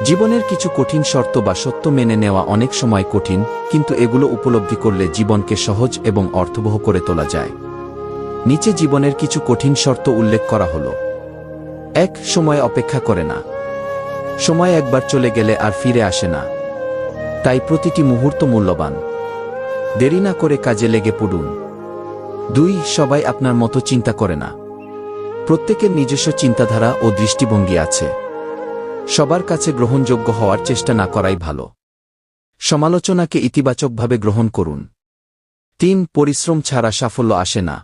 জীবনের কিছু কঠিন শর্ত বা সত্য মেনে নেওয়া অনেক সময় কঠিন, কিন্তু এগুলো উপলব্ধি করলে জীবনকে সহজ এবং অর্থবহ করে তোলা যায়। নিচে জীবনের কিছু কঠিন শর্ত উল্লেখ করা হল। ১. সময় অপেক্ষা করে না। সময় একবার চলে গেলে আর ফিরে আসে না, তাই প্রতিটি মুহূর্ত মূল্যবান। দেরি না করে কাজে লেগে পড়ুন। ২. সবাই আপনার মতো চিন্তা করে না। প্রত্যেকের নিজস্ব চিন্তাধারা ও দৃষ্টিভঙ্গি আছে। সবার কাছে গ্রহণযোগ্য হওয়ার চেষ্টা না করাই ভালো। সমালোচনাকে ইতিবাচকভাবে গ্রহণ করুন। ৩. পরিশ্রম ছাড়া সাফল্য আসে না।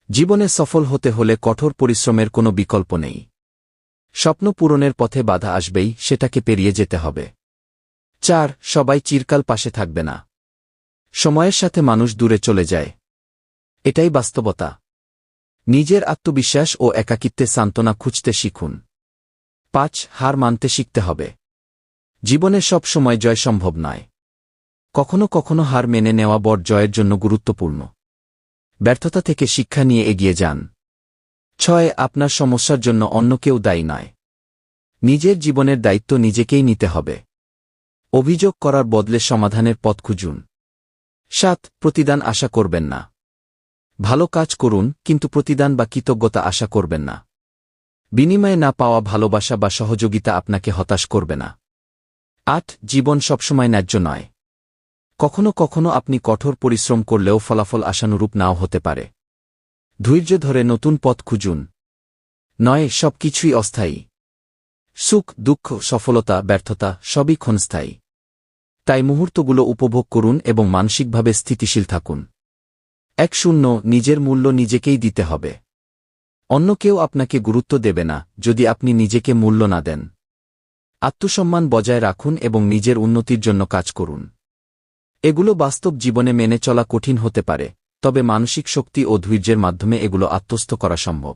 জীবনে সফল হতে হলে কঠোর পরিশ্রমের কোনো বিকল্প নেই। স্বপ্ন পূরণের পথে বাধা আসবেই, সেটাকে পেরিয়ে যেতে হবে। ৪. সবাই চিরকাল পাশে থাকবে না। সময়ের সাথে মানুষ দূরে চলে যায়। এটাই বাস্তবতা। নিজের আত্মবিশ্বাস ও একাকিত্বে সান্ত্বনা খুঁজতে শিখুন। ৫. হার মানতে শিখতে হবে। জীবনে সব সময় জয় সম্ভব নয়। কখনো কখনো হার মেনে নেওয়া বড় জয়ের জন্য গুরুত্বপূর্ণ। ব্যর্থতা থেকে শিক্ষা নিয়ে এগিয়ে যান। ৬. আপনার সমস্যার জন্য অন্য কেউ দায়ী নয়। নিজের জীবনের দায়িত্ব নিজেকেই নিতে হবে। অভিযোগ করার বদলে সমাধানের পথ খুঁজুন। ৭. প্রতিদান আশা করবেন না। ভালো কাজ করুন, কিন্তু প্রতিদান বা কৃতজ্ঞতা আশা করবেন না। বিনিময়ে না পাওয়া ভালোবাসা বা সহযোগিতা আপনাকে হতাশ করবে না। ৮. জীবন সবসময় ন্যায্য নয়। কখনো কখনো আপনি কঠোর পরিশ্রম করলেও ফলাফল আশানুরূপ নাও হতে পারে। ধৈর্য ধরে নতুন পথ খুঁজুন। ৯. সবকিছুই অস্থায়ী। সুখ, দুঃখ, সফলতা, ব্যর্থতা সবই ক্ষণস্থায়ী। তাই মুহূর্তগুলো উপভোগ করুন এবং মানসিকভাবে স্থিতিশীল থাকুন। ১. নিজের মূল্য নিজেকেই দিতে হবে। অন্য কেউ আপনাকে গুরুত্ব দেবে না যদি আপনি নিজেকে মূল্য না দেন। আত্মসম্মান বজায় রাখুন এবং নিজের উন্নতির জন্য কাজ করুন। এগুলো বাস্তব জীবনে মেনে চলা কঠিন হতে পারে, তবে মানসিক শক্তি ও ধৈর্যের মাধ্যমে এগুলো আত্মস্থ করা সম্ভব।